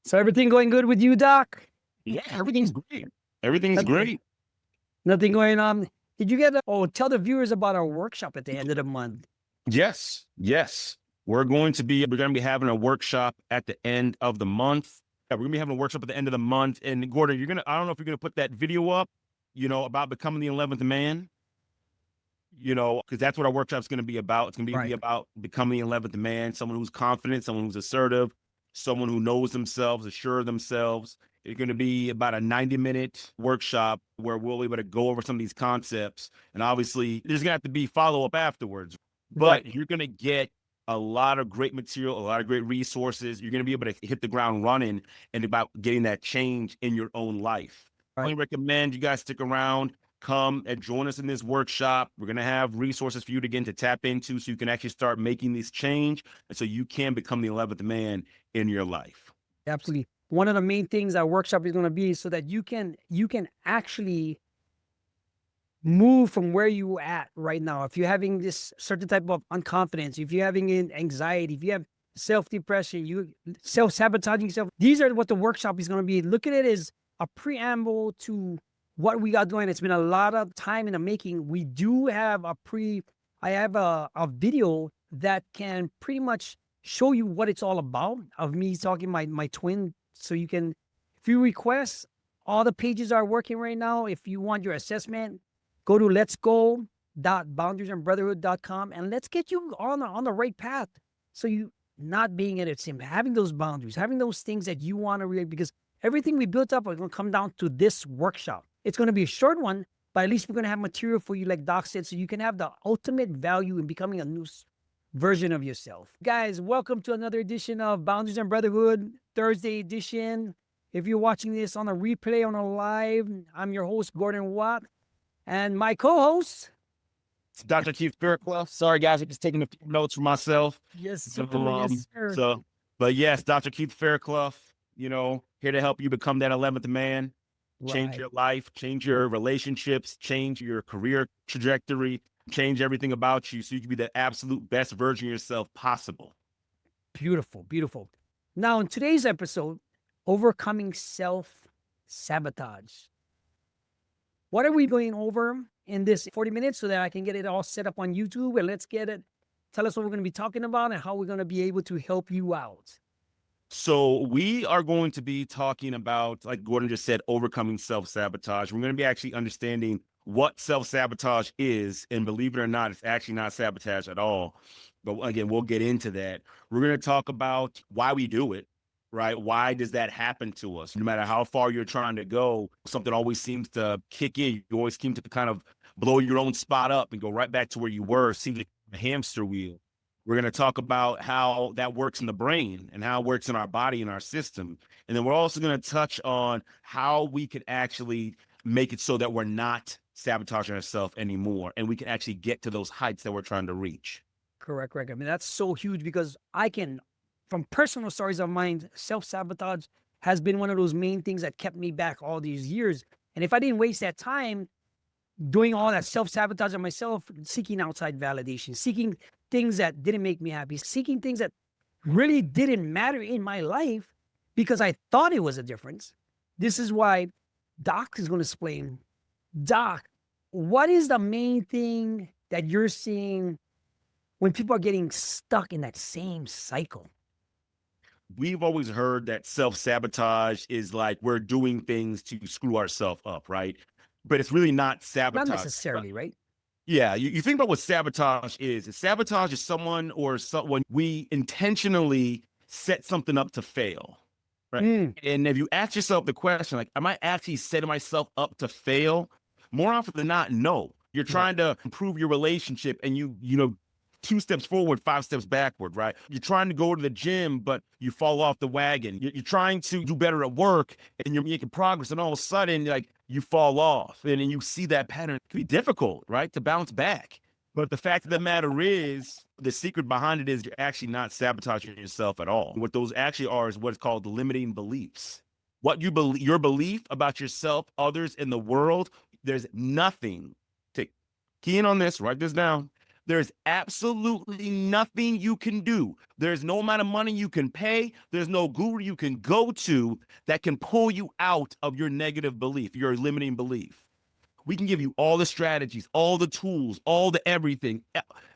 So everything going good with you, Doc? Yeah, everything's great. Everything's Nothing, great. nothing going on. Did you get tell the viewers about our workshop at the end of the month? Yes, yes. We're gonna be having a workshop at the end of the month. Yeah, we're gonna be having a workshop at the end of the month. And Gordon, I don't know if you're gonna put that video up, about becoming the 11th man, because that's what our workshop's gonna be about. It's gonna be Right. about becoming the 11th man, someone who's confident, someone who's assertive, someone who knows themselves, assured themselves. It's going to be about a 90-minute workshop where we'll be able to go over some of these concepts. And obviously, there's going to have to be follow-up afterwards. But Right. you're going to get a lot of great material, a lot of great resources. You're going to be able to hit the ground running and about getting that change in your own life. I Right. recommend you guys stick around, come and join us in this workshop. We're going to have resources for you to tap into so you can actually start making this change and so you can become the 11th man in your life. Absolutely. One of the main things our workshop is going to be so that you can actually move from where you at right now. If you're having this certain type of unconfidence, if you're having anxiety, if you have self-depression, you self-sabotaging yourself, these are what the workshop is going to be. Look at it as a preamble to what we got going. It's been a lot of time in the making. We do have I have a video that can pretty much show you what it's all about, of me talking my twin. So you can, if you request, all the pages are working right now. If you want your assessment, go to letsgo.boundariesandbrotherhood.com and let's get you on the right path. So you not being at it, having those boundaries, having those things that you want to really, because everything we built up are going to come down to this workshop. It's going to be a short one, but at least we're going to have material for you, like Doc said, so you can have the ultimate value in becoming a new version of yourself. Guys, welcome to another edition of Boundaries and Brotherhood, Thursday edition. If you're watching this on a replay, on a live, I'm your host, Gordon Wat, and my co-host, it's Dr. Keith Fairclough. Sorry, guys, I'm just taking a few notes for myself. Yes, Yes, sir. But yes, Dr. Keith Fairclough, here to help you become that 11th man, change Right. your life, change your relationships, change your career trajectory, change everything about you so you can be the absolute best version of yourself possible. Beautiful, beautiful. Now, in today's episode, overcoming self-sabotage. What are we going over in this 40 minutes so that I can get it all set up on YouTube? And let's get it. Tell us what we're going to be talking about and how we're going to be able to help you out. So we are going to be talking about, like Gordon just said, overcoming self-sabotage. We're going to be actually understanding what self-sabotage is, and believe it or not, it's actually not sabotage at all. But again, we'll get into that. We're going to talk about why we do it, right? Why does that happen to us? No matter how far you're trying to go, something always seems to kick in. You always seem to kind of blow your own spot up and go right back to where you were. It seems like a hamster wheel. We're going to talk about how that works in the brain and how it works in our body and our system. And then we're also going to touch on how we can actually make it so that we're not sabotaging ourselves anymore and we can actually get to those heights that we're trying to reach. Correct. I mean, that's so huge because I can, from personal stories of mine, self-sabotage has been one of those main things that kept me back all these years. And if I didn't waste that time doing all that self-sabotage on myself, seeking outside validation, seeking things that didn't make me happy, seeking things that really didn't matter in my life because I thought it was a difference. This is why Doc is going to explain. Doc, what is the main thing that you're seeing when people are getting stuck in that same cycle? We've always heard that self-sabotage is like we're doing things to screw ourselves up, right? But it's really not sabotage. Not necessarily, right? Yeah, you think about what sabotage is. Sabotage is someone we intentionally set something up to fail, right? And if you ask yourself the question, like, am I actually setting myself up to fail? More often than not, no. You're trying to improve your relationship and you 2 steps forward, 5 steps backward, right? You're trying to go to the gym, but you fall off the wagon. You're trying to do better at work and you're making progress, and all of a sudden, like, you fall off. And then you see that pattern. It can be difficult, right, to bounce back. But the fact of the matter is, the secret behind it is you're actually not sabotaging yourself at all. What those actually are is what's called limiting beliefs. What you believe, your belief about yourself, others, in the world, there's nothing to key in on this, write this down. There's absolutely nothing you can do. There's no amount of money you can pay. There's no guru you can go to that can pull you out of your negative belief, your limiting belief. We can give you all the strategies, all the tools, all the everything.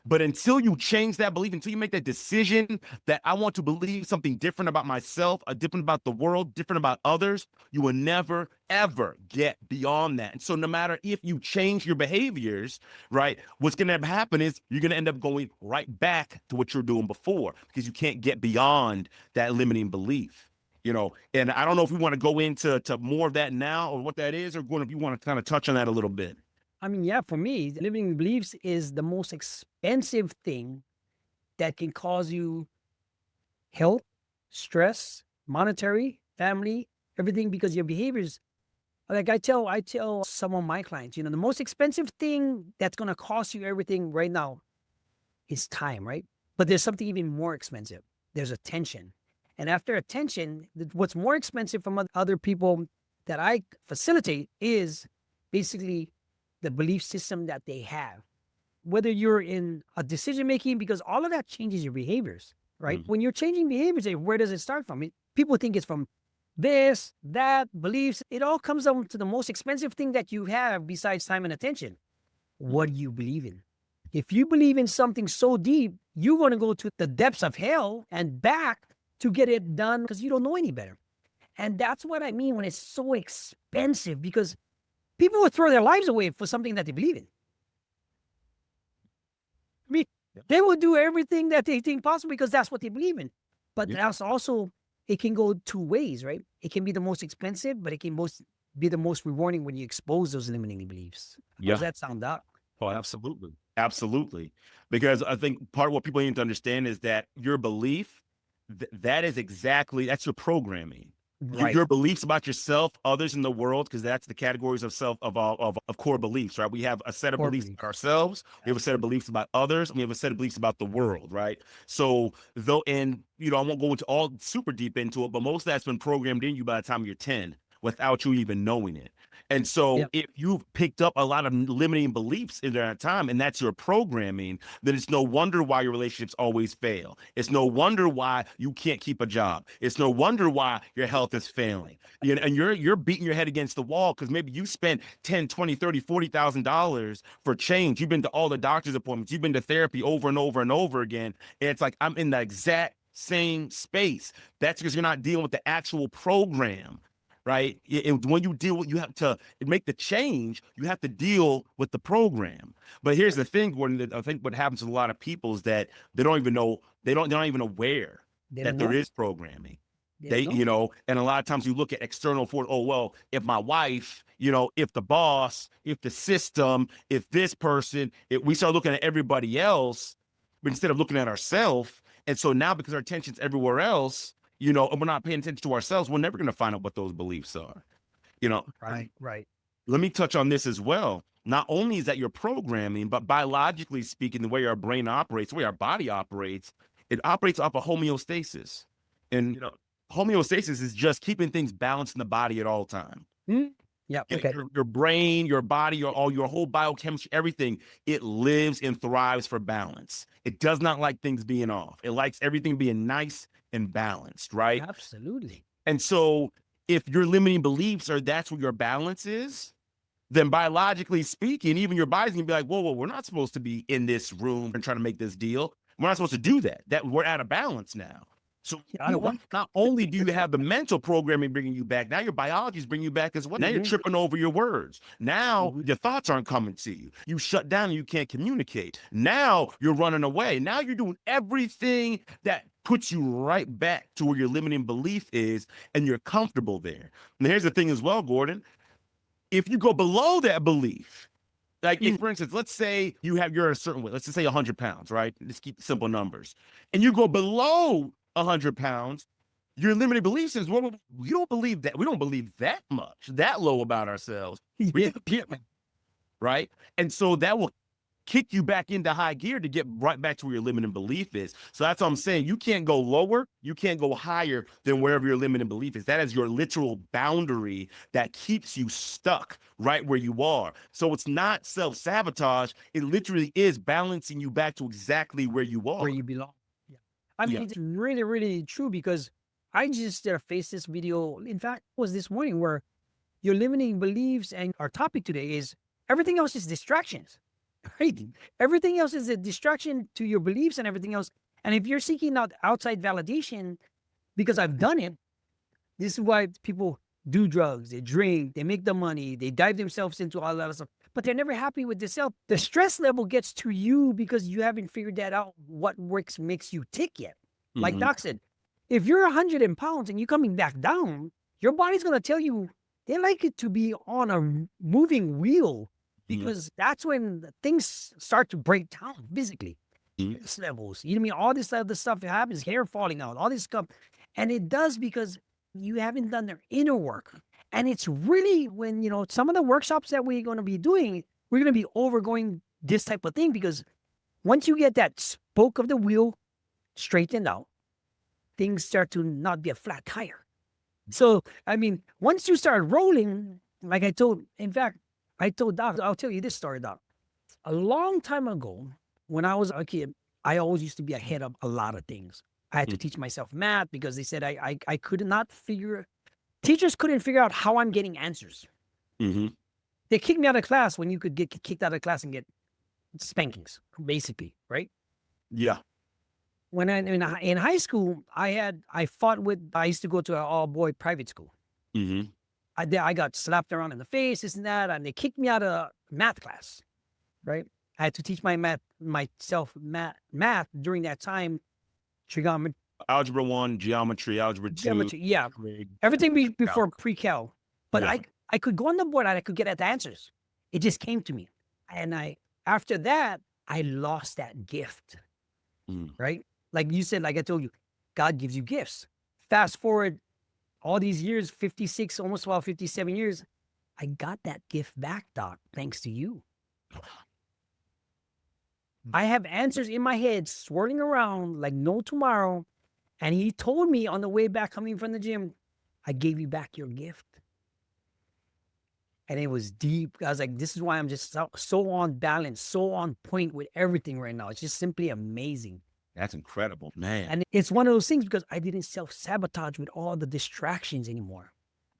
But until you change that belief, until you make that decision that I want to believe something different about myself, different about the world, different about others, you will never, ever get beyond that. And so no matter if you change your behaviors, right, what's going to happen is you're going to end up going right back to what you're doing before because you can't get beyond that limiting belief. And I don't know if we want to go into more of that now or what that is, or Gordon, if you want to kind of touch on that a little bit. I mean, yeah, for me, limiting beliefs is the most expensive thing that can cause you health, stress, monetary, family, everything, because your behaviors. Like I tell some of my clients, the most expensive thing that's going to cost you everything right now is time, right? But there's something even more expensive. There's attention. And after attention, what's more expensive from other people that I facilitate is basically the belief system that they have. Whether you're in a decision making, because all of that changes your behaviors, right? Mm. When you're changing behaviors, where does it start from? People think it's from this, that, beliefs. It all comes down to the most expensive thing that you have besides time and attention. What do you believe in? If you believe in something so deep, you're going to go to the depths of hell and back to get it done because you don't know any better. And that's what I mean when it's so expensive, because people will throw their lives away for something that they believe in. I mean, they will do everything that they think possible because that's what they believe in. But that's also, it can go two ways, right? It can be the most expensive, but it can be the most rewarding when you expose those limiting beliefs. How does that sound out? Oh, absolutely. Absolutely. Because I think part of what people need to understand is that your belief, that's your programming. Right. Your beliefs about yourself, others in the world, because that's the categories of core beliefs, right? We have a set of beliefs about ourselves, we have a set of beliefs about others, and we have a set of beliefs about the world, right? So I won't go into all super deep into it, but most of that's been programmed in you by the time you're 10 without you even knowing it. And so if you've picked up a lot of limiting beliefs in that time, and that's your programming, then it's no wonder why your relationships always fail. It's no wonder why you can't keep a job. It's no wonder why your health is failing. And you're beating your head against the wall because maybe you spent $10, $20, $30, $40,000 for change. You've been to all the doctor's appointments. You've been to therapy over and over and over again. And it's like, I'm in the exact same space. That's because you're not dealing with the actual program. Right. And when you have to make the change, you have to deal with the program. But here's the thing, Gordon, that I think what happens to a lot of people is that they don't even know, they're not even aware that there is programming. And a lot of times you look at external force. Oh, well, if my wife, if the boss, if the system, if this person, if we start looking at everybody else instead of looking at ourselves. And so now because our attention's everywhere else, and we're not paying attention to ourselves, we're never going to find out what those beliefs are. Right. Let me touch on this as well. Not only is that your programming, but biologically speaking, the way our brain operates, the way our body operates, it operates off of homeostasis. And homeostasis is just keeping things balanced in the body at all times. Yeah. Okay. Your brain, your body, your whole biochemistry, everything, it lives and thrives for balance. It does not like things being off. It likes everything being nice and balanced, right? Absolutely. And so if your limiting beliefs are that's where your balance is, then biologically speaking, even your body's gonna be like, whoa, we're not supposed to be in this room and trying to make this deal. We're not supposed to do that. That we're out of balance now. So not only do you have the mental programming bringing you back, now your biology is bringing you back as well. Now you're tripping over your words. Now your thoughts aren't coming to you. You shut down and you can't communicate. Now you're running away. Now you're doing everything that puts you right back to where your limiting belief is, and you're comfortable there. And here's the thing as well, Gordon. If you go below that belief, like if, for instance, let's say you're a certain weight, let's just say 100 pounds, right? Let's keep simple numbers. And you go below 100 pounds, your limiting belief says, well, we don't believe that. We don't believe that much, that low about ourselves. Right? And so that will kick you back into high gear to get right back to where your limiting belief is. So that's what I'm saying. You can't go lower. You can't go higher than wherever your limiting belief is. That is your literal boundary that keeps you stuck right where you are. So it's not self-sabotage. It literally is balancing you back to exactly where you are. Where you belong. Yeah. I mean, it's really, really true, because I just faced this video. In fact, it was this morning, where your limiting beliefs, and our topic today is everything else is distractions. Right? Everything else is a distraction to your beliefs and everything else. And if you're seeking out outside validation, because I've done it, this is why people do drugs, they drink, they make the money, they dive themselves into all that stuff, but they're never happy with themselves. The stress level gets to you because you haven't figured that out, what works makes you tick yet. Like Doc said, if you're 100 pounds and you're coming back down, your body's going to tell you they like it to be on a moving wheel, because that's when things start to break down physically. Stress levels, you know what I mean? All this other stuff that happens, hair falling out, all this stuff. And it does because you haven't done their inner work. And it's really when, some of the workshops that we're going to be doing, we're going to be overgoing this type of thing, because once you get that spoke of the wheel straightened out, things start to not be a flat tire. So, I mean, once you start rolling, like I told Doc, I'll tell you this story, Doc. A long time ago, when I was a kid, I always used to be ahead of a lot of things. I had to teach myself math because they said I could not teachers couldn't figure out how I'm getting answers. They kicked me out of class when you could get kicked out of class and get spankings, basically, right? Yeah. When in high school, I used to go to an all-boy private school. I got slapped around in the face, this and that, and they kicked me out of math class, right? I had to teach myself math during that time, trigonometry. Algebra 1, geometry, algebra 2. Yeah. Everything before pre-cal. But I could go on the board and I could get at the answers. It just came to me. And after that, I lost that gift, right? Like you said, like I told you, God gives you gifts. Fast forward all these years, 56, almost about 57 years, I got that gift back, Doc, thanks to you. I have answers in my head swirling around like no tomorrow. And he told me on the way back coming from the gym, I gave you back your gift. And it was deep. I was like, this is why I'm just so on balance, so on point with everything right now. It's just simply amazing. That's incredible, man. And it's one of those things because I didn't self-sabotage with all the distractions anymore.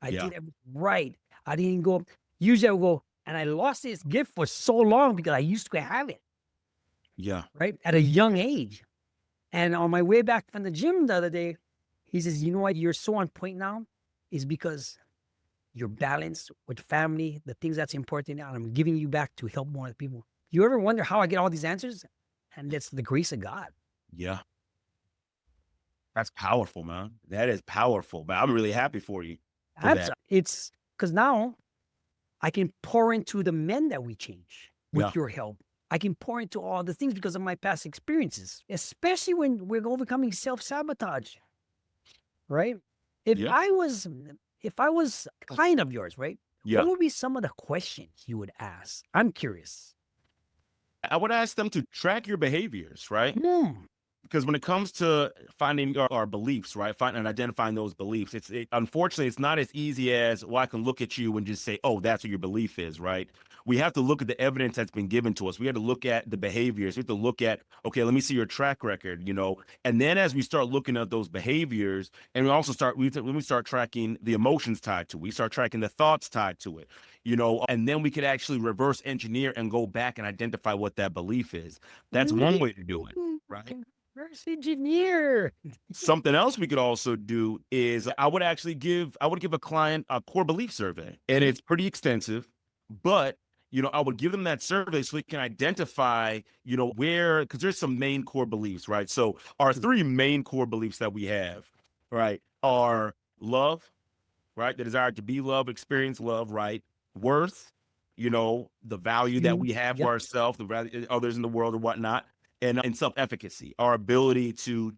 I did everything right. I didn't go, usually I would go, and I lost this gift for so long because I used to have it. Yeah. Right? At a young age. And on my way back from the gym the other day, he says, you know what, you're so on point now is because you're balanced with family, the things that's important, and I'm giving you back to help more people. You ever wonder how I get all these answers? And that's the grace of God. Yeah. That's powerful, man. That is powerful, but I'm really happy for you. It's because now I can pour into the men that we change with your help. I can pour into all the things because of my past experiences, especially when we're overcoming self-sabotage, right? If I was a client of yours, right? What would be some of the questions you would ask? I'm curious. I would ask them to track your behaviors, right? Because when it comes to finding our beliefs, right, finding and identifying those beliefs, unfortunately, it's not as easy as, well, I can look at you and just say, oh, that's what your belief is, right? We have to look at the evidence that's been given to us. We have to look at the behaviors. We have to look at, okay, let me see your track record, and then as we start looking at those behaviors, and we start tracking the emotions tied to it, we start tracking the thoughts tied to it, and then we could actually reverse engineer and go back and identify what that belief is. That's one way to do it, right? Reverse engineer. Something else we could also do is I would give a client a core belief survey, and it's pretty extensive, but I would give them that survey so they can identify, because there's some main core beliefs, right? So our three main core beliefs that we have, right, are love, right? The desire to be loved, experience love, right? Worth, the value that we have for ourselves, the value others in the world or whatnot, and self-efficacy, our ability to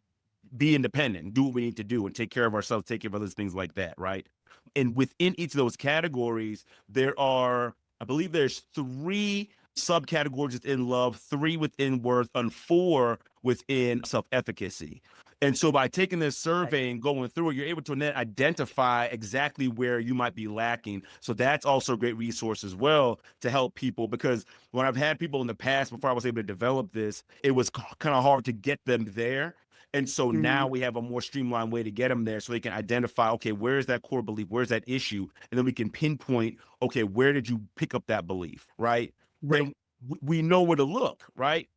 be independent, do what we need to do and take care of ourselves, take care of others, things like that, right? And within each of those categories, I believe there's three subcategories within love, 3 within worth, and 4 within self-efficacy. And so by taking this survey and going through it, you're able to then identify exactly where you might be lacking. So that's also a great resource as well to help people, because when I've had people in the past, before I was able to develop this, it was kind of hard to get them there. And so now we have a more streamlined way to get them there so they can identify, okay, where's that core belief? Where's that issue? And then we can pinpoint, okay, where did you pick up that belief, right? Then we know where to look, right?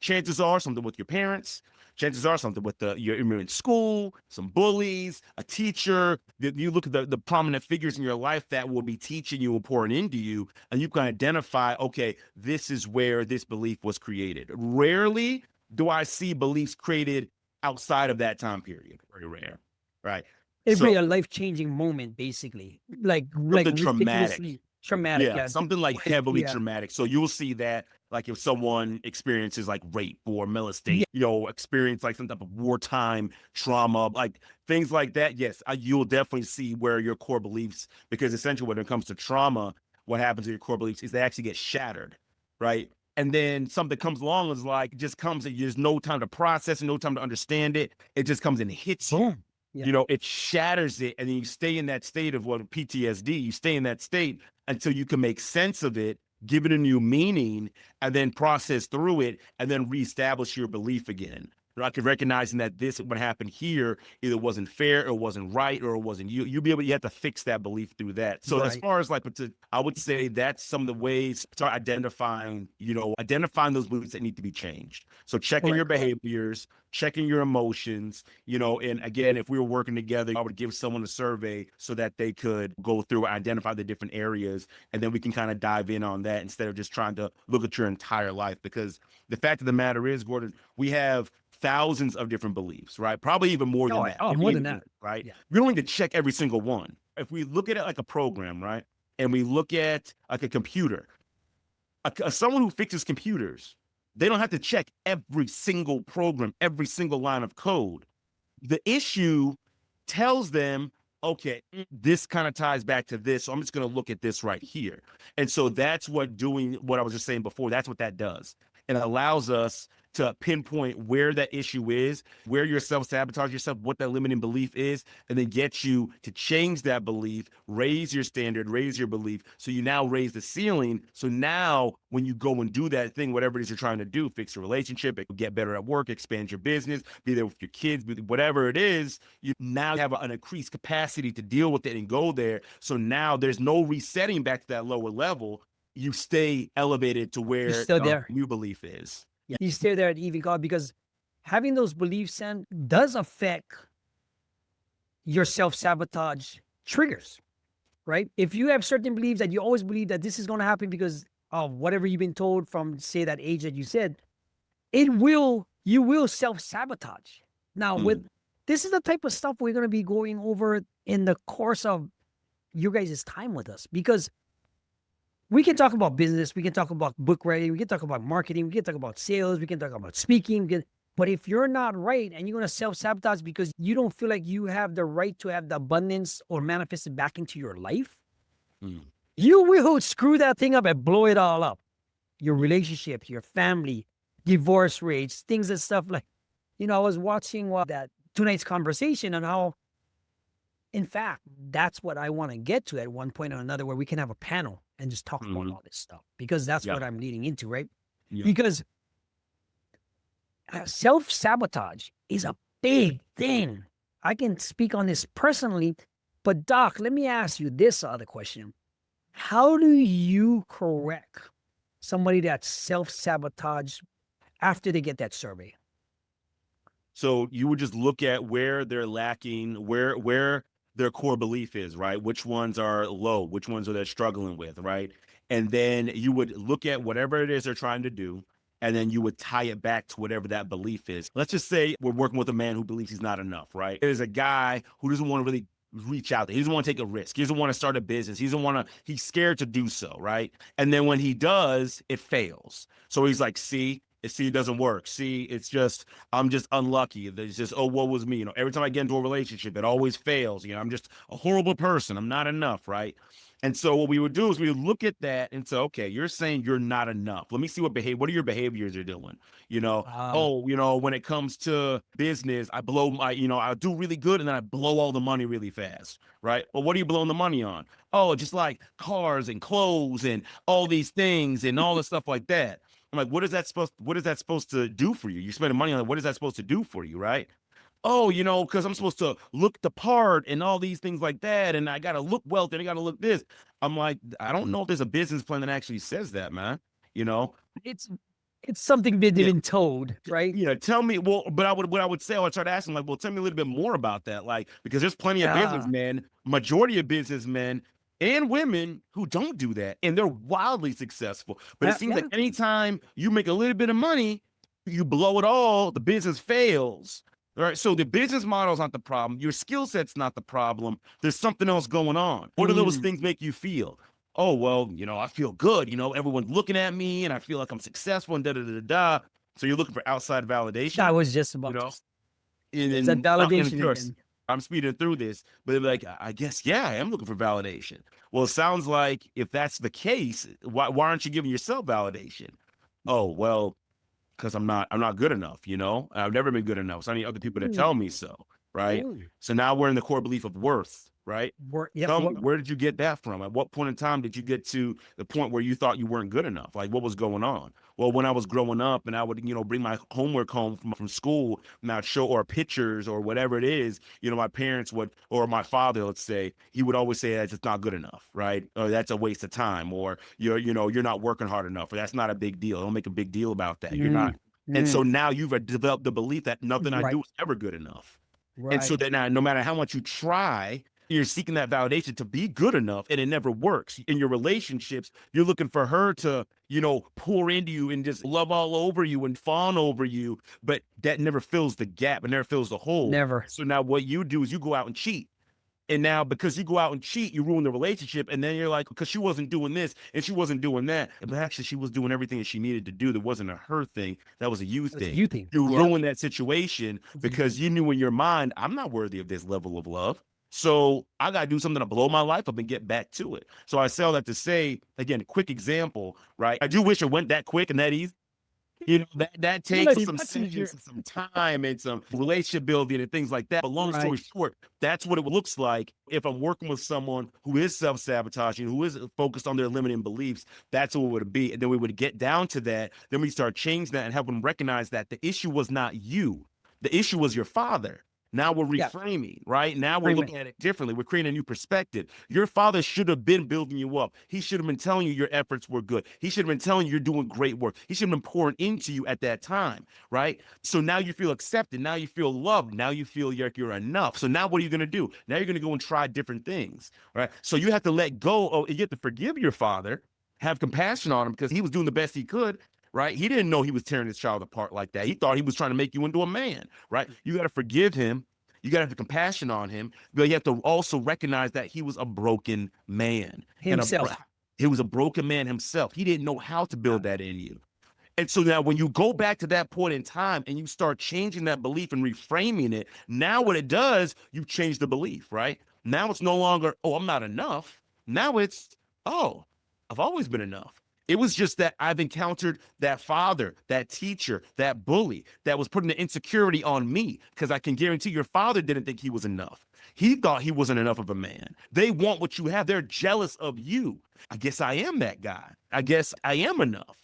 Chances are something with your parents. Chances are something with you're in school, some bullies, a teacher. You look at the prominent figures in your life that will be teaching you and pouring into you, and you can identify, okay, this is where this belief was created. Rarely do I see beliefs created outside of that time period. Very rare, right? It'd be a life-changing moment, basically. Like traumatic. Traumatic, yeah. Something like heavily traumatic. So you'll see that, like if someone experiences like rape or molestation, experience like some type of wartime trauma, like things like that. Yes, you'll definitely see where your core beliefs, because essentially when it comes to trauma, what happens to your core beliefs is they actually get shattered, right? And then something comes along is like, just comes and there's no time to process and no time to understand it. It just comes and hits you. Yeah. It shatters it, and then you stay in that state of PTSD. You stay in that state until you can make sense of it, give it a new meaning, and then process through it, and then reestablish your belief again. Like recognizing that what happened here either wasn't fair or wasn't right or it wasn't you. You have to fix that belief through that. So as far as I would say that's some of the ways to start identifying those beliefs that need to be changed. So checking your behaviors, checking your emotions, and again, if we were working together, I would give someone a survey so that they could go through and identify the different areas, and then we can kind of dive in on that instead of just trying to look at your entire life. Because the fact of the matter is, Gordon, we have thousands of different beliefs, right? Probably even more than that. Oh, more than that. Right? Yeah. We don't need to check every single one. If we look at it like a program, right? And we look at like a computer, someone who fixes computers, they don't have to check every single program, every single line of code. The issue tells them, okay, this kind of ties back to this, so I'm just going to look at this right here. And so that's what I was just saying before, that's what that does. It allows us to pinpoint where that issue is, where you're self-sabotage yourself, what that limiting belief is, and then get you to change that belief, raise your standard, raise your belief. So you now raise the ceiling. So now when you go and do that thing, whatever it is you're trying to do, fix your relationship, get better at work, expand your business, be there with your kids, whatever it is, you now have an increased capacity to deal with it and go there. So now there's no resetting back to that lower level. You stay elevated to where new belief is. Yeah. You stay there at even God, because having those beliefs, Sam, does affect your self-sabotage triggers, right? If you have certain beliefs that you always believe that this is going to happen because of whatever you've been told from, say, that age that you said, you will self-sabotage. Now, this is the type of stuff we're going to be going over in the course of you guys' time with us, because we can talk about business, we can talk about book writing, we can talk about marketing, we can talk about sales, we can talk about speaking. But if you're not right and you're going to self-sabotage because you don't feel like you have the right to have the abundance or manifest it back into your life, you will screw that thing up and blow it all up. Your relationship, your family, divorce rates, things and stuff like, I was watching that tonight's conversation on how, in fact, that's what I want to get to at one point or another, where we can have a panel and just talk about all this stuff, because that's what I'm leading into, right? Yeah. Because self-sabotage is a big thing. I can speak on this personally, but Doc, let me ask you this other question. How do you correct somebody that's self-sabotage after they get that survey? So you would just look at where they're lacking, where their core belief is, right? Which ones are low, which ones are they struggling with, right? And then you would look at whatever it is they're trying to do, and then you would tie it back to whatever that belief is. Let's just say we're working with a man who believes he's not enough, right? There's a guy who doesn't want to really reach out there. He doesn't want to take a risk. He doesn't want to start a business. He's scared to do so, right? And then when he does, it fails. So he's like, see, it doesn't work. See, I'm just unlucky. There's just, woe was me. Every time I get into a relationship, it always fails. I'm just a horrible person. I'm not enough, right? And so what we would do is we would look at that and say, okay, you're saying you're not enough. Let me see what are your behaviors you're doing? When it comes to business, I blow I do really good and then I blow all the money really fast, right? Well, what are you blowing the money on? Oh, just like cars and clothes and all these things and all the stuff like that. I'm like, what is that supposed to do for you? You're spending money on it. What is that supposed to do for you, right? Oh, because I'm supposed to look the part and all these things like that. And I got to look wealthy and I got to look this. I'm like, I don't know if there's a business plan that actually says that, man. You know, It's something they've yeah, been told, right? tell me. Well, but what I would say, I would try to ask them, like, well, tell me a little bit more about that. Like, because there's plenty of Yeah. businessmen, majority of businessmen and women who don't do that. And they're wildly successful. But it seems like anytime you make a little bit of money, you blow it all, the business fails. All right. So the business model is not the problem. Your skill set's not the problem. There's something else going on. What do those things make you feel? Oh, well, I feel good. Everyone's looking at me and I feel like I'm successful and da da da da. So you're looking for outside validation. I was just about it's that validation. Of course, I'm speeding through this, but like, I guess, yeah, I am looking for validation. Well, it sounds like if that's the case, why aren't you giving yourself validation? Oh, well, because I'm not good enough, I've never been good enough. So I need other people to tell me so, right? So now we're in the core belief of worth, right? Where did you get that from? At what point in time did you get to the point where you thought you weren't good enough? Like, what was going on? Well, when I was growing up and I would, bring my homework home from school and I'd show or pictures or whatever it is, my parents would, or my father, let's say, he would always say that's just not good enough, right? Or that's a waste of time, or you're not working hard enough, or that's not a big deal. Don't make a big deal about that. You're not. And so now you've developed the belief that nothing I do is ever good enough. Right. And so that now, no matter how much you try, you're seeking that validation to be good enough, and it never works. In your relationships, you're looking for her to, pour into you and just love all over you and fawn over you, but that never fills the gap and never fills the hole. Never. So now what you do is you go out and cheat. And now because you go out and cheat, you ruin the relationship. And then you're like, because she wasn't doing this and she wasn't doing that. But actually, she was doing everything that she needed to do. That wasn't a her thing. That was a you thing. You ruined that situation because you knew in your mind, I'm not worthy of this level of love. So I got to do something to blow my life up and get back to it. So I say all that to say, again, a quick example, right? I do wish it went that quick and that easy. That takes some sessions, some time and some relationship building and things like that. But long story short, that's what it looks like if I'm working with someone who is self-sabotaging, who is focused on their limiting beliefs. That's what it would be. And then we would get down to that. Then we start changing that and help them recognize that the issue was not you. The issue was your father. Now we're reframing, right? Now we're looking at it differently. We're creating a new perspective. Your father should have been building you up. He should have been telling you your efforts were good. He should have been telling you you're doing great work. He should have been pouring into you at that time, right? So now you feel accepted. Now you feel loved. Now you feel like you're enough. So now what are you going to do? Now you're going to go and try different things, right? So you have to let go. You have to forgive your father, have compassion on him because he was doing the best he could. Right? He didn't know he was tearing his child apart like that. He thought he was trying to make you into a man, right? You got to forgive him. You got to have compassion on him, but you have to also recognize that he was a broken man. Himself. He was a broken man himself. He didn't know how to build that in you. And so now when you go back to that point in time and you start changing that belief and reframing it, now what it does, you change the belief, right? Now it's no longer, oh, I'm not enough. Now it's, oh, I've always been enough. It was just that I've encountered that father, that teacher, that bully that was putting the insecurity on me, because I can guarantee your father didn't think he was enough. He thought he wasn't enough of a man. They want what you have. They're jealous of you. I guess I am that guy. I guess I am enough.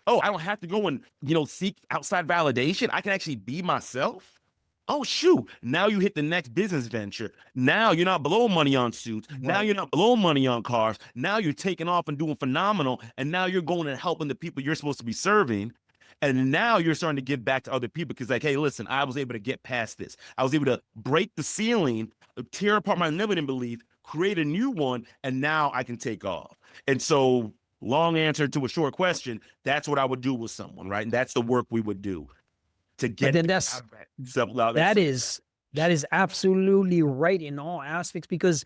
Oh, I don't have to go and, seek outside validation. I can actually be myself. Oh, shoot. Now you hit the next business venture. Now you're not blowing money on suits. Right. Now you're not blowing money on cars. Now you're taking off and doing phenomenal. And now you're going and helping the people you're supposed to be serving. And now you're starting to give back to other people because, like, hey, listen, I was able to get past this. I was able to break the ceiling, tear apart my limiting belief, create a new one, and now I can take off. And so, long answer to a short question, that's what I would do with someone, right? And that's the work we would do. To get that is absolutely right in all aspects, because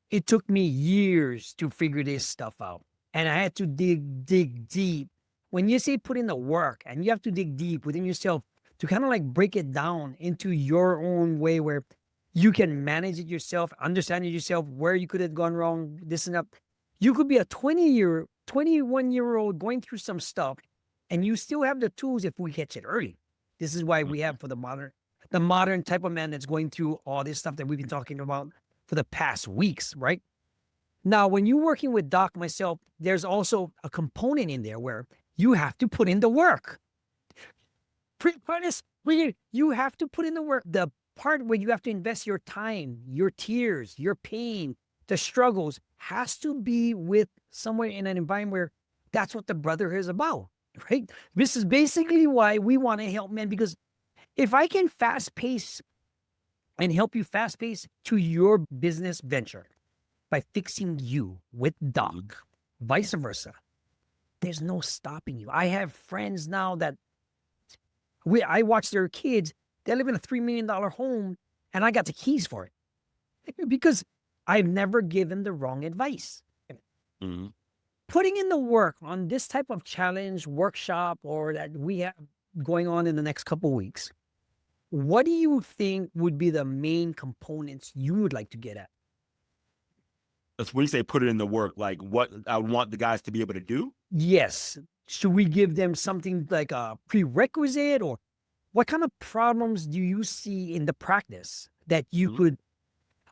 it took me years to figure this stuff out, and I had to dig deep. When you say put in the work, and you have to dig deep within yourself to kind of like break it down into your own way where you can manage it yourself, understand it yourself, where you could have gone wrong, this and that. You could be a 21-year-old going through some stuff, and you still have the tools if we catch it early. This is why we have for the modern type of man that's going through all this stuff that we've been talking about for the past weeks, right? Now, when you're working with Doc, myself, there's also a component in there where you have to put in the work. You have to put in the work. The part where you have to invest your time, your tears, your pain, the struggles has to be with somewhere in an environment where that's what the brotherhood is about, right? This is basically why we want to help men, because if I can fast pace and help you fast pace to your business venture by fixing you with Doc, vice versa, there's no stopping you. I have friends now that I watch their kids. They live in a $3 million home, and I got the keys for it because I've never given the wrong advice. Mm-hmm. Putting in the work on this type of challenge, workshop, or that we have going on in the next couple of weeks, what do you think would be the main components you would like to get at? That's when you say put it in the work, like what I would want the guys to be able to do? Yes. Should we give them something like a prerequisite, or what kind of problems do you see in the practice that you could,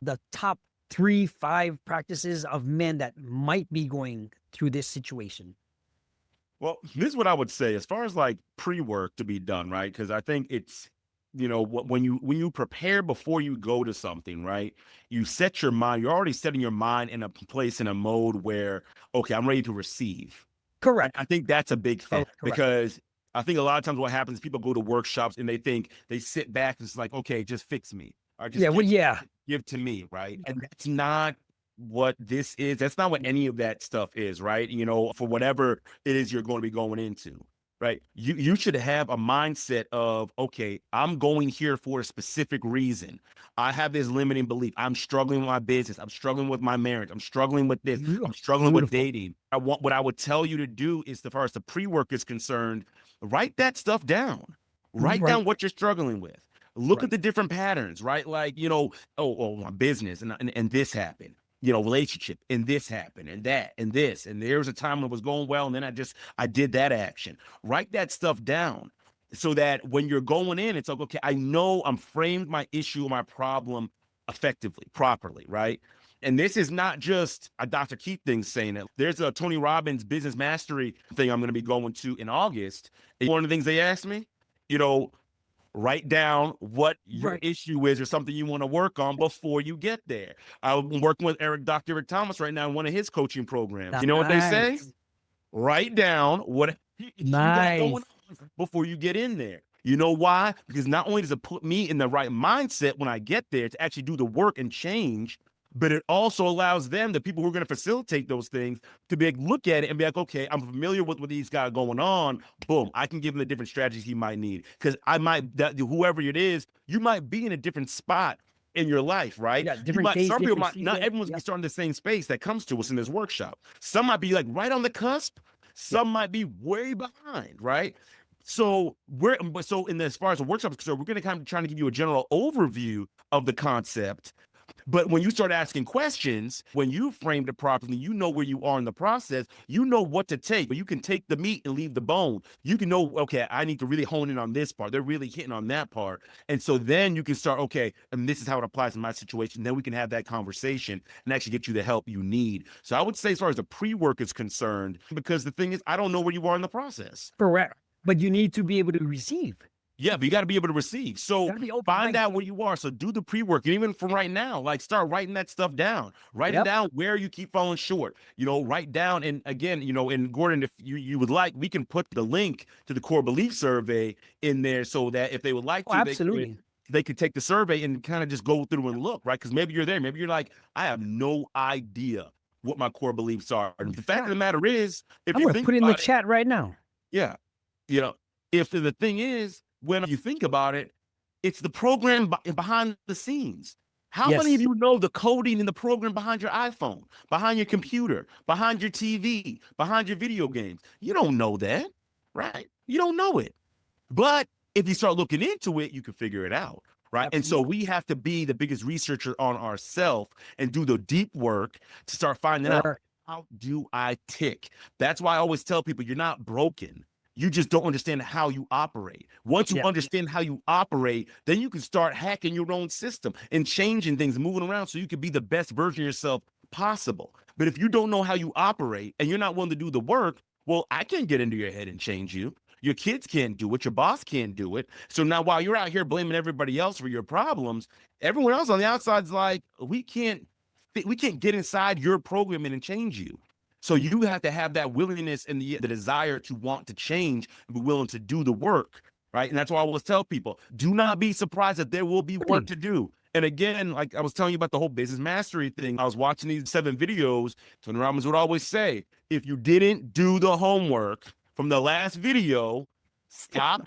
the top 3-5 practices of men that might be going through this situation? Well, this is what I would say as far as like pre-work to be done, right? Because I think it's, when you prepare before you go to something, right? You set your mind, you're already setting your mind in a place, in a mode where, okay, I'm ready to receive. Correct. I think that's a big thing Correct. because I think a lot of times what happens is people go to workshops and they think they sit back and it's like, okay, just fix me. Or just give to me, right? And that's not what this is. That's not what any of that stuff is, right? For whatever it is you're going to be going into, right? You should have a mindset of, okay, I'm going here for a specific reason. I have this limiting belief. I'm struggling with my business. I'm struggling with my marriage. I'm struggling with this. I'm struggling with dating. What I would tell you to do is, as far as the pre-work is concerned, write that stuff down. Write down what you're struggling with. Look at the different patterns, right? Like, my business and this happened. Relationship, and this happened, and that, and this, and there was a time when it was going well, and then I did that action. Write that stuff down so that when you're going in, it's like, okay, I know I'm framed my issue, my problem effectively, properly, right? And this is not just a Dr. Keith thing saying it. There's a Tony Robbins business mastery thing I'm going to be going to in August. And one of the things they asked me, write down what your issue is or something you want to work on before you get there. I'm working with Dr. Eric Thomas right now in one of his coaching programs. You know what they say? Write down what you got going on before you get in there. You know why? Because not only does it put me in the right mindset when I get there to actually do the work and change, but it also allows them, the people who are going to facilitate those things, to be like, look at it and be like, okay, I'm familiar with what these guys going on. Boom, I can give him the different strategies he might need. Because whoever it is, you might be in a different spot in your life, right? Some people might, not everyone's be starting the same space that comes to us in this workshop. Some might be like right on the cusp. Some might be way behind, right? So as far as the workshop is concerned, we're going to kind of trying to give you a general overview of the concept. But when you start asking questions, when you framed it properly, you know where you are in the process, you know what to take. But you can take the meat and leave the bone. You can know, okay, I need to really hone in on this part. They're really hitting on that part. And so then you can start, okay, and this is how it applies in my situation. Then we can have that conversation and actually get you the help you need. So I would say, as far as the pre-work is concerned, because the thing is, I don't know where you are in the process. Correct. But you need to be able to receive. Yeah, but you got to be able to receive. So find out where you are. So do the pre-work. And even from right now, like start writing that stuff down. Write it down where you keep falling short. Write down. And again, and Gordon, if you would like, we can put the link to the core belief survey in there so that if they would like to, absolutely. They could take the survey and kind of just go through and look, right? Because maybe you're there. Maybe you're like, I have no idea what my core beliefs are. And the fact of the matter is, if you think put it in the chat right now. Yeah. If the thing is, when you think about it, it's the program behind the scenes. How many of you know the coding in the program behind your iPhone, behind your computer, behind your TV, behind your video games? You don't know that, right? You don't know it. But if you start looking into it, you can figure it out, right? Absolutely. And so we have to be the biggest researcher on ourselves and do the deep work to start finding out how do I tick? That's why I always tell people you're not broken. You just don't understand how you operate. Once you understand how you operate, then you can start hacking your own system and changing things, moving around so you can be the best version of yourself possible. But if you don't know how you operate and you're not willing to do the work, well, I can't get into your head and change you. Your kids can't do it. Your boss can't do it. So now while you're out here blaming everybody else for your problems, everyone else on the outside is like, we can't get inside your programming and change you. So you have to have that willingness and the desire to want to change and be willing to do the work, right? And that's why I always tell people, do not be surprised that there will be work to do. And again, like I was telling you about the whole business mastery thing, I was watching these 7 videos. Tony Robbins would always say, if you didn't do the homework from the last video, stop,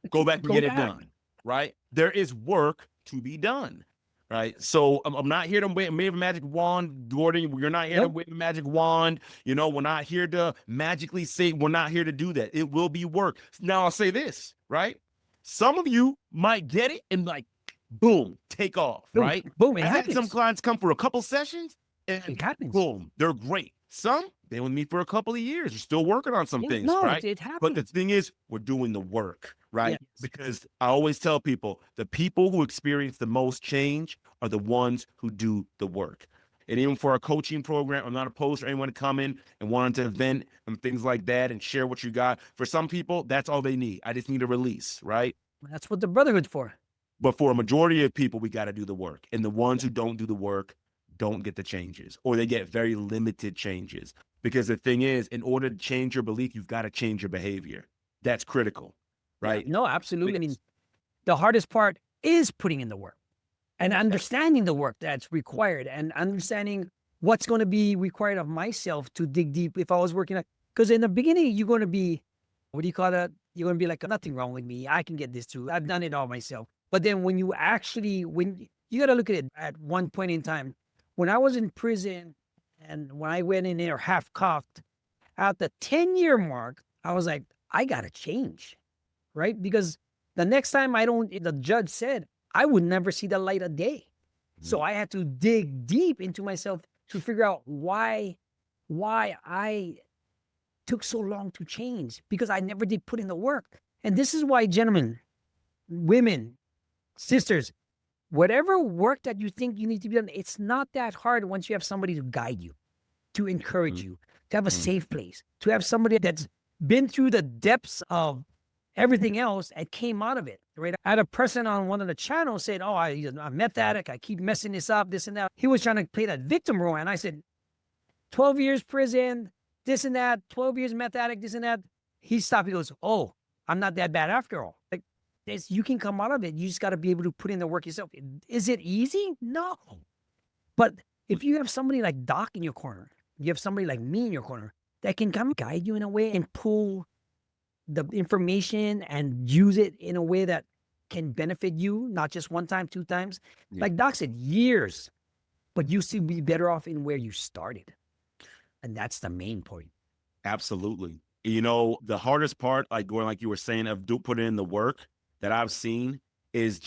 go back and get it done, right? There is work to be done. Right. So I'm not here to wave a magic wand, Gordon. You're not here to wave a magic wand. You know, we're not here to magically say, we're not here to do that. It will be work. Now I'll say this, right? Some of you might get it and like, boom, take off, right? Boom, I've had some clients come for a couple sessions and boom, they're great. Some, they with me for a couple of years. You're still working on some things, right? It happens. But the thing is, we're doing the work, right? Because I always tell people, the people who experience the most change are the ones who do the work. And even for our coaching program, I'm not opposed to anyone to come in and wanting to vent and things like that and share what you got. For some people, that's all they need. I just need a release, right? That's what the brotherhood's for. But for a majority of people, we got to do the work. And the ones who don't do the work don't get the changes, or they get very limited changes. Because the thing is, in order to change your belief, you've got to change your behavior. That's critical, right? Yeah, no, absolutely. I mean, the hardest part is putting in the work and understanding the work that's required and understanding what's going to be required of myself to dig deep if I was working. Because in the beginning, you're going to be, what do you call that? You're going to be like, nothing wrong with me. I can get this too. I've done it all myself. But then when you actually, when you got to look at it at one point in time, when I was in prison and when I went in there half cocked, at the 10-year mark, I was like, I got to change, right? Because the next time the judge said, I would never see the light of day. So I had to dig deep into myself to figure out why I took so long to change, because I never did put in the work. And this is why, gentlemen, women, sisters, whatever work that you think you need to be done, it's not that hard once you have somebody to guide you, to encourage you, to have a safe place, to have somebody that's been through the depths of everything else and came out of it, right? I had a person on one of the channels said, oh, I'm a meth addict. I keep messing this up, this and that. He was trying to play that victim role. And I said, 12 years prison, this and that, 12 years meth addict, this and that. He stopped. He goes, oh, I'm not that bad after all. Like, you can come out of it. You just got to be able to put in the work yourself. Is it easy? No. But if you have somebody like Doc in your corner, you have somebody like me in your corner that can come guide you in a way and pull the information and use it in a way that can benefit you, not just one time, 2 times. Yeah. Like Doc said, years, but you should be better off in where you started. And that's the main point. Absolutely. You know, the hardest part, like going, like you were saying, of putting in the work that I've seen is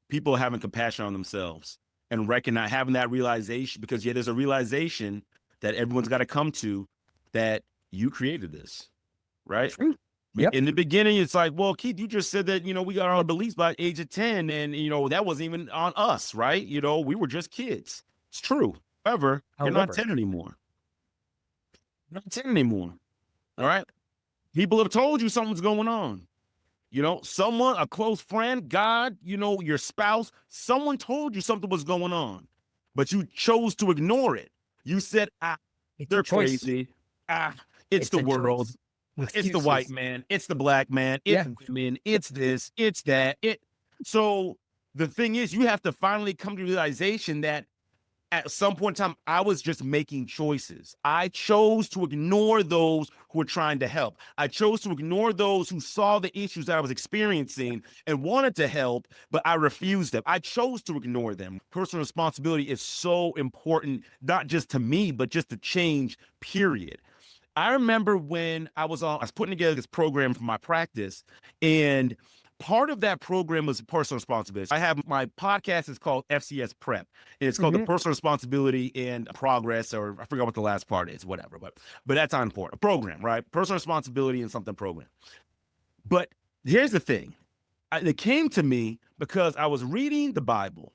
people having compassion on themselves and recognize, having that realization, because there's a realization that everyone's got to come to, that you created this, right? True. Yep. In the beginning, it's like, well, Keith, you just said that, we got our beliefs by the age of 10 and, that wasn't even on us, right? We were just kids. It's true. However, you're not 10 anymore. You're not 10 anymore. All right. People have told you something's going on. Someone, a close friend, God, your spouse, someone told you something was going on, but you chose to ignore it. You said, they're crazy. It's the world. It's the white man. It's the black man. It's women. It's this. It's that. So the thing is, you have to finally come to the realization that at some point in time, I was just making choices. I chose to ignore those who were trying to help. I chose to ignore those who saw the issues that I was experiencing and wanted to help, but I refused them. I chose to ignore them. Personal responsibility is so important, not just to me, but just to change, period. I remember when I was putting together this program for my practice, and part of that program was personal responsibility. I have my podcast is called FCS Prep, and it's called the Personal Responsibility and Progress, or I forgot what the last part is, whatever. But that's not important. A program, right? Personal responsibility and something program. But here's the thing. It came to me because I was reading the Bible,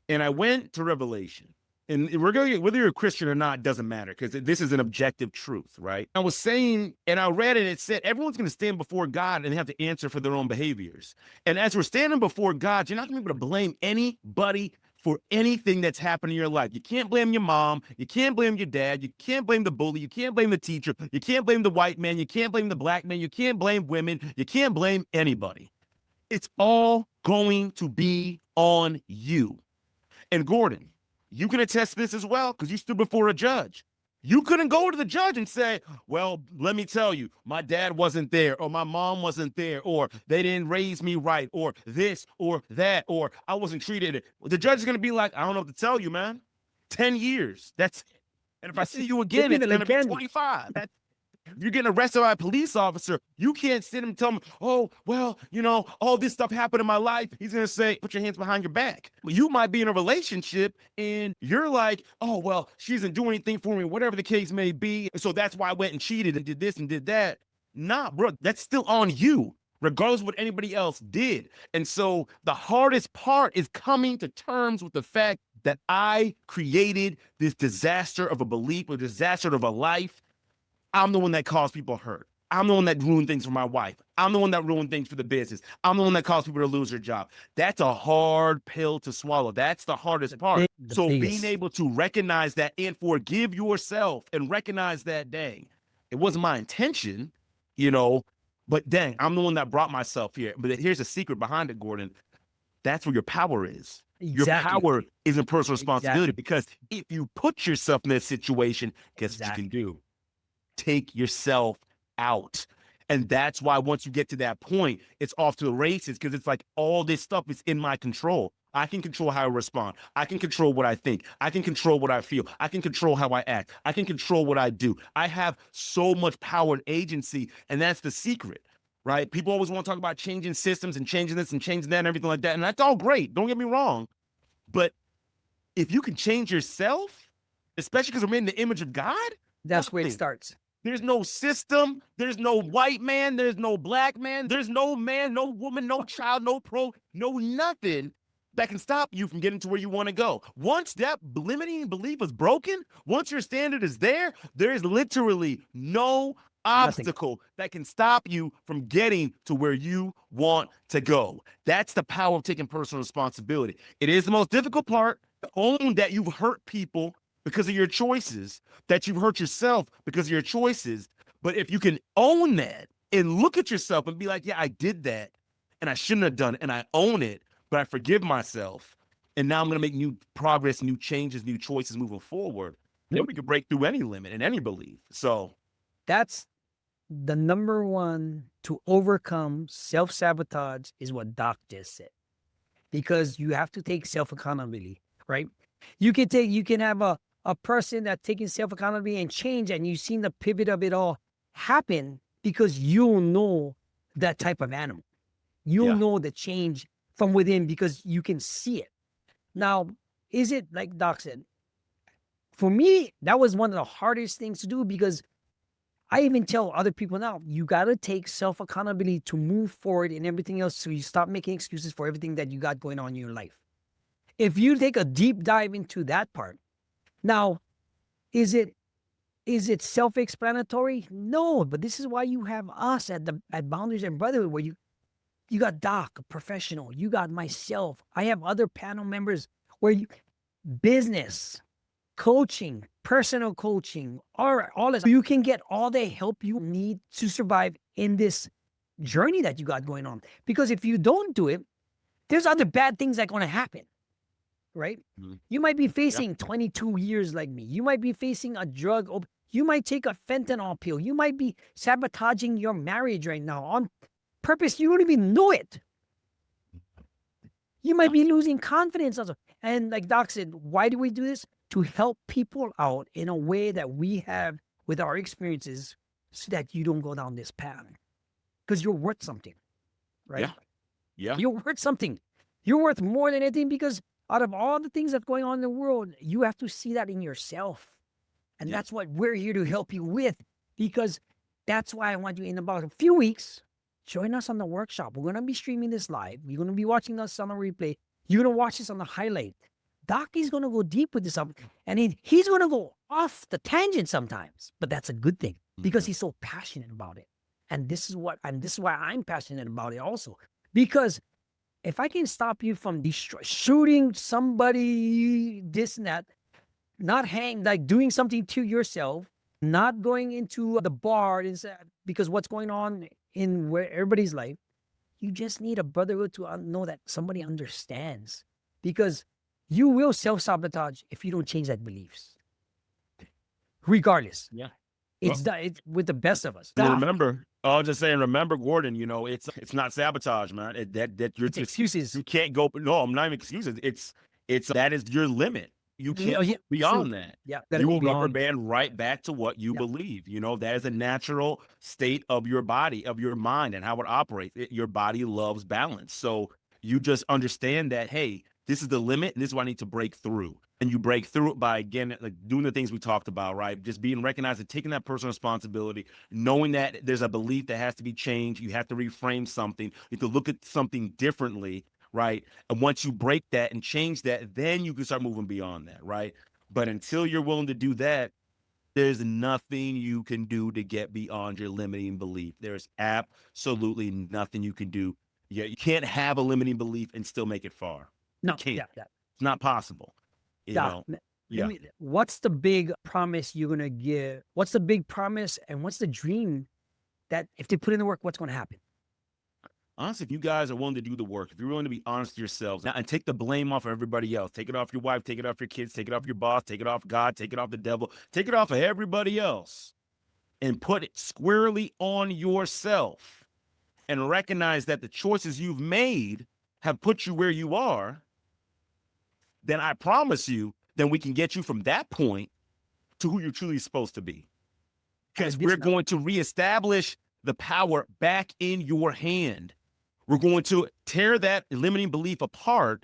and I went to Revelation. And we're going, whether you're a Christian or not, doesn't matter, because this is an objective truth, right? I was saying, and I read it, it said everyone's going to stand before God and they have to answer for their own behaviors. And as we're standing before God, you're not going to be able to blame anybody for anything that's happened in your life. You can't blame your mom. You can't blame your dad. You can't blame the bully. You can't blame the teacher. You can't blame the white man. You can't blame the black man. You can't blame women. You can't blame anybody. It's all going to be on you. And Gordon, you can attest to this as well, because you stood before a judge. You couldn't go to the judge and say, well, let me tell you, my dad wasn't there, or my mom wasn't there, or they didn't raise me right, or this or that, or I wasn't treated. The judge is going to be like, I don't know what to tell you, man. 10 years. That's it. And if I see you again, it's going to be 25. If you're getting arrested by a police officer, you can't sit and tell him, oh, well, you know, all this stuff happened in my life. He's going to say, put your hands behind your back. Well, you might be in a relationship and you're like, oh, well, she doesn't do anything for me, whatever the case may be. So that's why I went and cheated and did this and did that. Nah, bro, that's still on you, regardless of what anybody else did. And so the hardest part is coming to terms with the fact that I created this disaster of a belief, a disaster of a life. I'm the one that caused people hurt. I'm the one that ruined things for my wife. I'm the one that ruined things for the business. I'm the one that caused people to lose their job. That's a hard pill to swallow. That's the hardest part. So being able to recognize that and forgive yourself and recognize that, dang, it wasn't my intention, you know, but dang, I'm the one that brought myself here. But here's the secret behind it, Gordon. That's where your power is. Your power is in personal responsibility, because if you put yourself in that situation, guess what you can do? Take yourself out. And that's why once you get to that point, it's off to the races, because it's like all this stuff is in my control. I can control how I respond. I can control what I think. I can control what I feel. I can control how I act. I can control what I do. I have so much power and agency, and that's the secret, right? People always want to talk about changing systems and changing this and changing that and everything like that, and that's all great. Don't get me wrong. But if you can change yourself, especially because we're made in the image of God, that's where it starts. There's no system. There's no white man. There's no black man. There's no man, no woman, no child, no no nothing that can stop you from getting to where you want to go. Once that limiting belief is broken, once your standard is there is literally no obstacle that can stop you from getting to where you want to go. That's the power of taking personal responsibility. It is the most difficult part. Own that you've hurt people because of your choices, that you've hurt yourself because of your choices. But if you can own that and look at yourself and be like, yeah, I did that and I shouldn't have done it, and I own it, but I forgive myself. And now I'm going to make new progress, new changes, new choices moving forward. Then we can break through any limit and any belief. So that's the number one to overcome self-sabotage, is what Doc just said, because you have to take self-accountability, right? You can have a person that's taking self-accountability and change, and you've seen the pivot of it all happen because you know that type of animal. You know the change from within because you can see it. Now, is it like Doc said? For me, that was one of the hardest things to do, because I even tell other people now, you got to take self-accountability to move forward and everything else, so you stop making excuses for everything that you got going on in your life. If you take a deep dive into that part, now, is it self-explanatory? No, but this is why you have us at Boundaries and Brotherhood, where you got Doc, a professional, you got myself. I have other panel members where business, coaching, personal coaching, all this. You can get all the help you need to survive in this journey that you got going on. Because if you don't do it, there's other bad things that are going to happen. Right? Mm-hmm. You might be facing 22 years like me. You might be facing a drug. You might take a fentanyl pill. You might be sabotaging your marriage right now on purpose. You don't even know it. You might be losing confidence also. And like Doc said, why do we do this? To help people out in a way that we have with our experiences, so that you don't go down this path, because you're worth something, right? Yeah. You're worth something. You're worth more than anything, because out of all the things that's going on in the world, you have to see that in yourself. And Yeah. that's what we're here to help you with, because that's why I want you, in about a few weeks, join us on the workshop. We're going to be streaming this live. You're going to be watching us on the replay. You're going to watch this on the highlight. Doc is going to go deep with this, and he's going to go off the tangent sometimes, but that's a good thing, because he's so passionate about it. And this is why I'm passionate about it also, because if I can stop you from shooting somebody, this and that, not doing something to yourself, not going into the bar, because what's going on in where everybody's life, you just need a brotherhood to know that somebody understands, because you will self-sabotage if you don't change that beliefs. Regardless. Yeah. It's with the best of us. Remember, I was just saying, remember, Gordon, it's not sabotage, man. It's excuses. You can't go. No, I'm not even excuses. It's that is your limit. You can't go beyond that. Yeah. You will rubber band right back to what you believe. That is a natural state of your body, of your mind, and how it operates. Your body loves balance. So you just understand that, hey, this is the limit, and this is what I need to break through. And you break through it by, again, like doing the things we talked about, right? Just being recognized and taking that personal responsibility, knowing that there's a belief that has to be changed. You have to reframe something. You have to look at something differently, right? And once you break that and change that, then you can start moving beyond that, right? But until you're willing to do that, there's nothing you can do to get beyond your limiting belief. There's absolutely nothing you can do. Yeah, you can't have a limiting belief and still make it far. No, You can't. yeah. It's not possible. What's the big promise you're going to give? What's the big promise, and what's the dream that if they put in the work, what's going to happen? Honestly, if you guys are willing to do the work, if you're willing to be honest to yourselves and take the blame off of everybody else, take it off your wife, take it off your kids, take it off your boss, take it off God, take it off the devil, take it off of everybody else, and put it squarely on yourself, and recognize that the choices you've made have put you where you are, then I promise you, then we can get you from that point to who you're truly supposed to be. Because we're going to reestablish the power back in your hand. We're going to tear that limiting belief apart,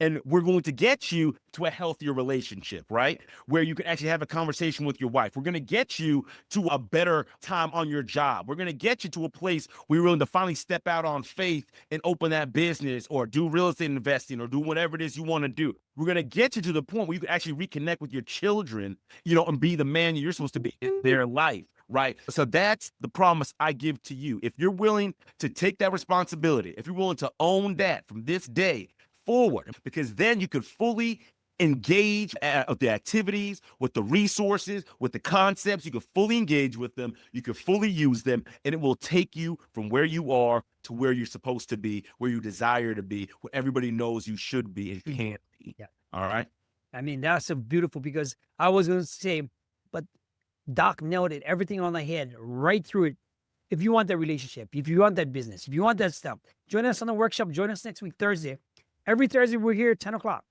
and we're going to get you to a healthier relationship, right? Where you can actually have a conversation with your wife. We're going to get you to a better time on your job. We're going to get you to a place where you're willing to finally step out on faith and open that business, or do real estate investing, or do whatever it is you want to do. We're going to get you to the point where you can actually reconnect with your children, and be the man you're supposed to be in their life, right? So that's the promise I give to you. If you're willing to take that responsibility, if you're willing to own that from this day forward, because then you could fully engage with the activities, with the resources, with the concepts. You could fully engage with them. You could fully use them, and it will take you from where you are to where you're supposed to be, where you desire to be, where everybody knows you should be and can be. Yeah. All right. I mean, that's so beautiful, because I was going to say, but Doc nailed it, everything on the head, right through it. If you want that relationship, if you want that business, if you want that stuff, join us on the workshop. Join us next week, Thursday. Every Thursday, we're here at 10 o'clock.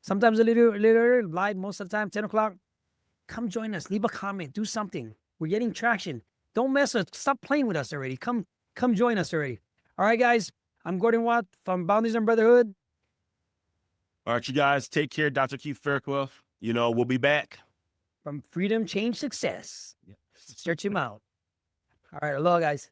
Sometimes a little early, live most of the time, 10 o'clock. Come join us. Leave a comment. Do something. We're getting traction. Don't mess with us. Stop playing with us already. Come join us already. All right, guys. I'm Gordon Wat from Boundaries and Brotherhood. All right, you guys. Take care. Dr. Keith Fairclough. We'll be back. From Freedom, Change, Success. Search him out. All right. Aloha, guys.